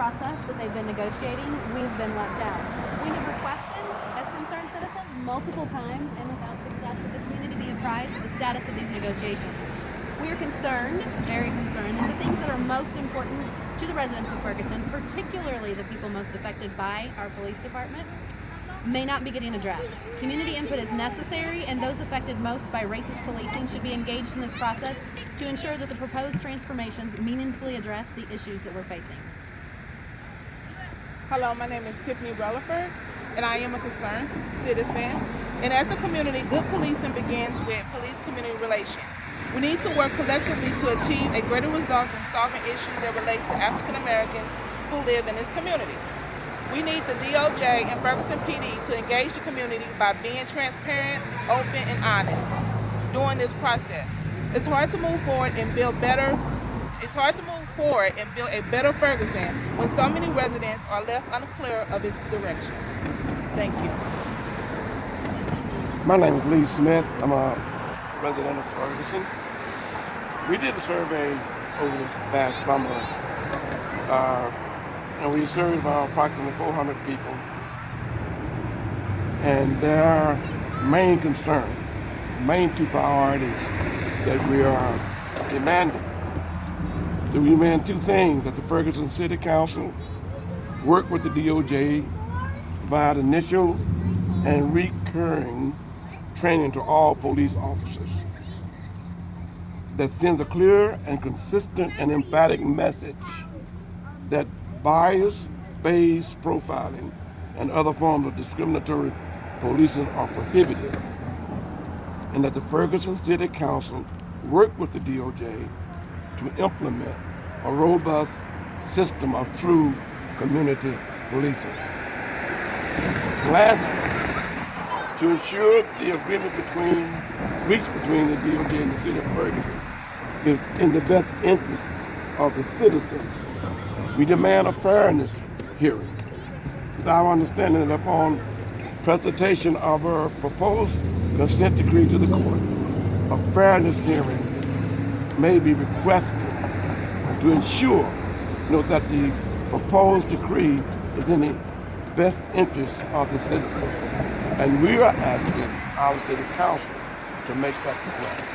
process that they've been negotiating, we've been left out. We have requested, as concerned citizens, multiple times and without success, that the community be apprised of the status of these negotiations. We are concerned, very concerned, that the things that are most important to the residents of Ferguson, particularly the people most affected by our police department, may not be getting addressed. Community input is necessary, and those affected most by racist policing should be engaged in this process to ensure that the proposed transformations meaningfully address the issues that we're facing. Hello, my name is Tiffany Reliford, and I am a concerned citizen. And as a community, good policing begins with police-community relations. We need to work collectively to achieve a greater results in solving issues that relate to African Americans who live in this community. We need the DOJ and Ferguson PD to engage the community by being transparent, open, and honest during this process. It's hard to move forward and build a better Ferguson when so many residents are left unclear of its direction. Thank you. My name is Lee Smith. I'm a resident of Ferguson. We did a survey over this past summer, and we surveyed about approximately 400 people. And their main concern, main two priorities that we are demanding. So we demand two things: that the Ferguson City Council work with the DOJ, provide initial and recurring training to all police officers that sends a clear and consistent and emphatic message that bias-based profiling and other forms of discriminatory policing are prohibited, and that the Ferguson City Council work with the DOJ to implement a robust system of true community policing. Lastly, to ensure the agreement reached between the DOJ and the City of Ferguson is in the best interest of the citizens, we demand a fairness hearing. It's our understanding that upon presentation of our proposed consent decree to the court, a fairness hearing may be requested to ensure that the proposed decree is in the best interest of the citizens. And we are asking our city council to make that request.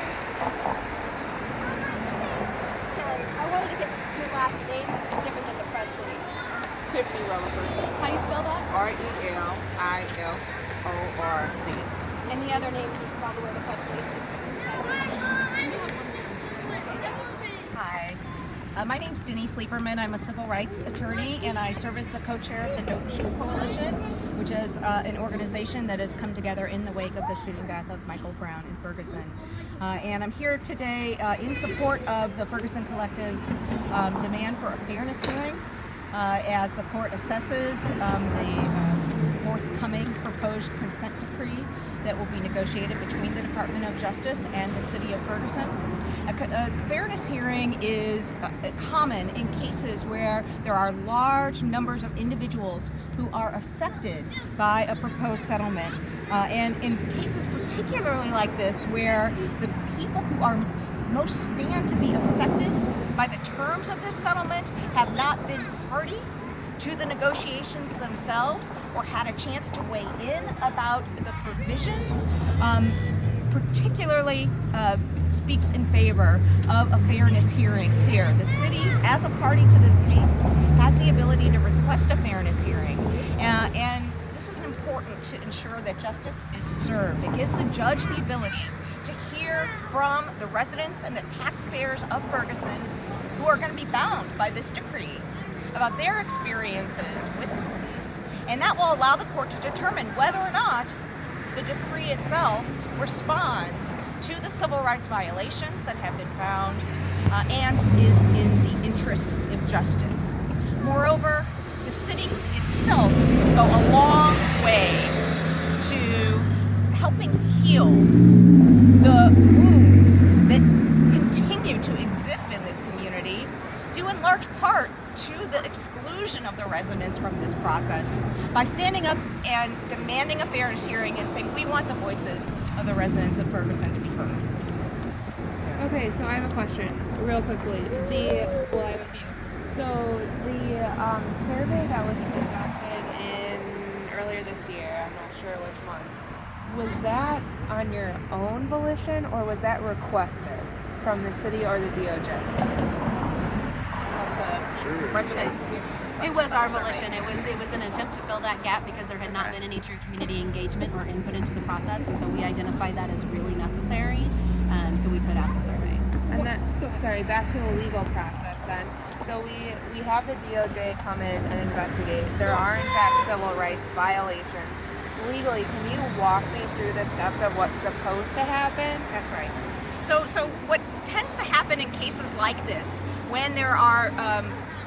I wanted to get your last name, so it's different than the press release. Tiffany Reliford. How do you spell that? Reliford. And the other names are probably where the press release is. Hi, my name's Denise Lieberman. I'm a civil rights attorney, and I serve as the co-chair of the Don't Shoot Coalition, which is an organization that has come together in the wake of the shooting death of Michael Brown in Ferguson. And I'm here today in support of the Ferguson Collective's demand for a fairness hearing as the court assesses the forthcoming proposed consent decree that will be negotiated between the Department of Justice and the City of Ferguson. A fairness hearing is common in cases where there are large numbers of individuals who are affected by a proposed settlement. And in cases particularly like this, where the people who are most stand to be affected by the terms of this settlement have not been party to the negotiations themselves or had a chance to weigh in about the provisions, particularly speaks in favor of a fairness hearing here. The city, as a party to this case, has the ability to request a fairness hearing, and this is important to ensure that justice is served. It gives the judge the ability to hear from the residents and the taxpayers of Ferguson who are going to be bound by this decree about their experiences with the police, and that will allow the court to determine whether or not the decree itself responds to the civil rights violations that have been found and is in the interests of justice. Moreover, the city itself will go a long way to helping heal the wounds that continue to exist in this community, due in large part to the exclusion of the residents from this process, by standing up and demanding a fairness hearing and saying we want the voices of the residents of Ferguson to be heard. Okay, so I have a question real quickly. So the survey that was conducted earlier this year, I'm not sure which month, was that on your own volition or was that requested from the city or the DOJ? It was our volition. It was an attempt to fill that gap because there had not been any true community engagement or input into the process, and so we identified that as really necessary. So we put out the survey. And then, sorry, back to the legal process then. So we have the DOJ come in and investigate. There are in fact civil rights violations. Legally, can you walk me through the steps of what's supposed to happen? That's right. So what tends to happen in cases like this, when there are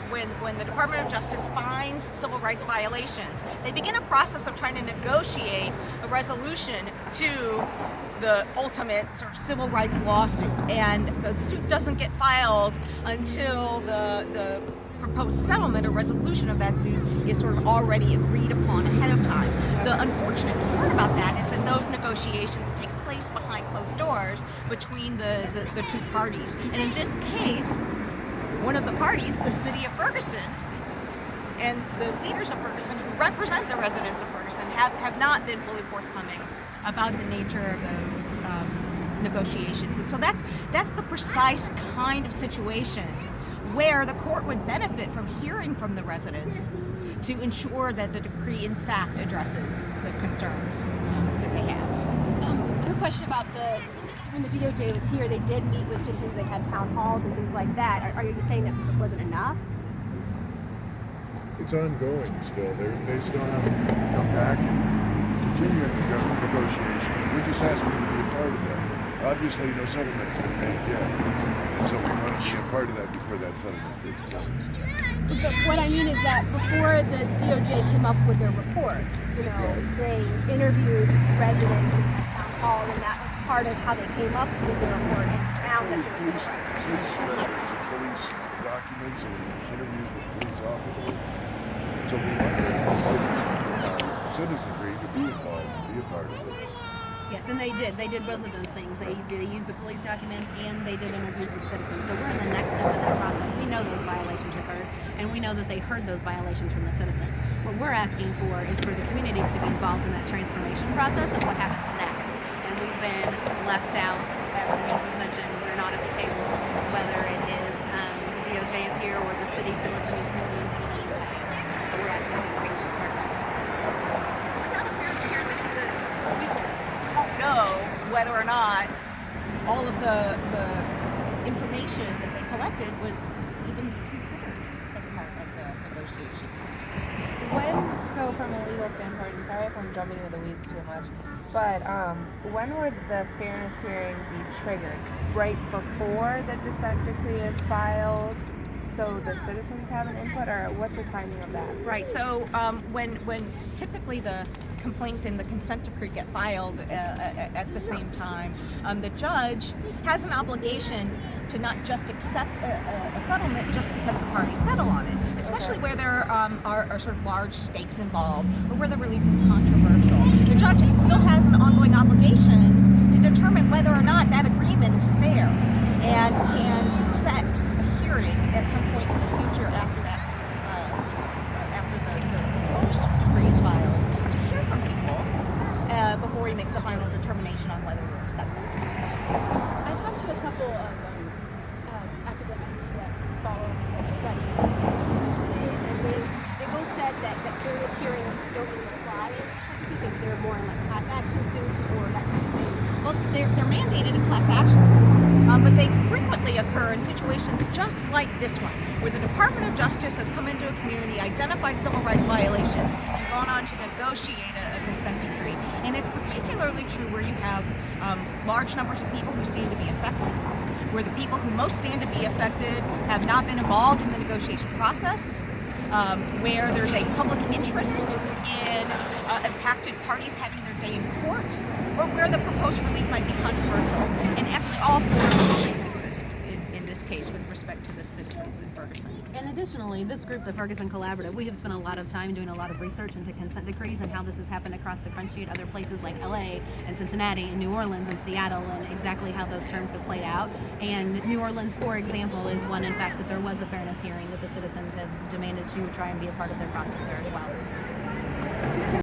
when the Department of Justice finds civil rights violations, they begin a process of trying to negotiate a resolution to the ultimate sort of civil rights lawsuit, and the suit doesn't get filed until the proposed settlement or resolution of that suit is sort of already agreed upon ahead of time. The unfortunate part about that is that those negotiations take place behind closed doors between the two parties. And in this case, one of the parties, the City of Ferguson, and the leaders of Ferguson who represent the residents of Ferguson have not been fully forthcoming about the nature of those negotiations. And so that's the precise kind of situation where the court would benefit from hearing from the residents to ensure that the decree in fact addresses the concerns that they have. I have a question about when the DOJ was here, they did meet with citizens, they had town halls and things like that. Are you saying this wasn't enough? It's ongoing still. They still haven't come back and continuing the negotiations. We're just asking to be a part of that. Obviously, no settlement's been made yet. And so we want to be a part of that before that settlement takes place. But what I mean is that before the DOJ came up with their report, they interviewed residents at town hall, and that was part of how they came up with their report and found that there was civil rights. Police records and police documents and interviews with police officers. So we want the citizenry to be involved and be a part of it. Yes, and they did. They did both of those things. They used the police documents and they did interviews with citizens. So we're in the next step of that process. We know those violations occurred, and we know that they heard those violations from the citizens. What we're asking for is for the community to be involved in that transformation process of what happens next. And we've been left out, as Denise has mentioned. We're not at the table, whether it is the DOJ is here or the city soliciting community input in any way. So we're asking for the as part of that process. Out of fairness here, we don't know whether or not all of the information that they collected was even considered as part of the negotiation process. So from a legal standpoint, and sorry if I'm jumping into the weeds too much, but when would the fairness hearing be triggered? Right before the dissent decree is filed, so the citizens have an input, or what's the timing of that? Right. So when typically the complaint and the consent decree get filed at the same time, the judge has an obligation to not just accept a settlement just because the parties settle on it, especially where there are sort of large stakes involved or where the relief is controversial. The judge still has an ongoing obligation to determine whether or not that agreement is fair and can set a hearing at some point in the future after the proposed decree is filed to hear from people before he makes a final determination on whether to accept it. I talked to a couple of academics that follow studies, and they both said that fairness hearings don't really apply because they're more in like class action suits or that kind of thing. Well, they're mandated in class action suits, but they frequently occur in situations just like this one, where the Department of Justice has come into a community, identified civil rights violations, and gone on to negotiate a consent decree. And it's particularly true where you have large numbers of people who stand to be affected, where the people who most stand to be affected have not been involved in the negotiation process, where there's a public interest in impacted parties having their day in court, or where the proposed relief might be controversial. And actually all four of those things exist in this case with respect to the citizens in Ferguson. And additionally, this group, the Ferguson Collaborative, we have spent a lot of time doing a lot of research into consent decrees and how this has happened across the country at other places like LA and Cincinnati and New Orleans and Seattle, and exactly how those terms have played out. And New Orleans, for example, is one, in fact, that there was a fairness hearing that the citizens have demanded to try and be a part of their process there as well.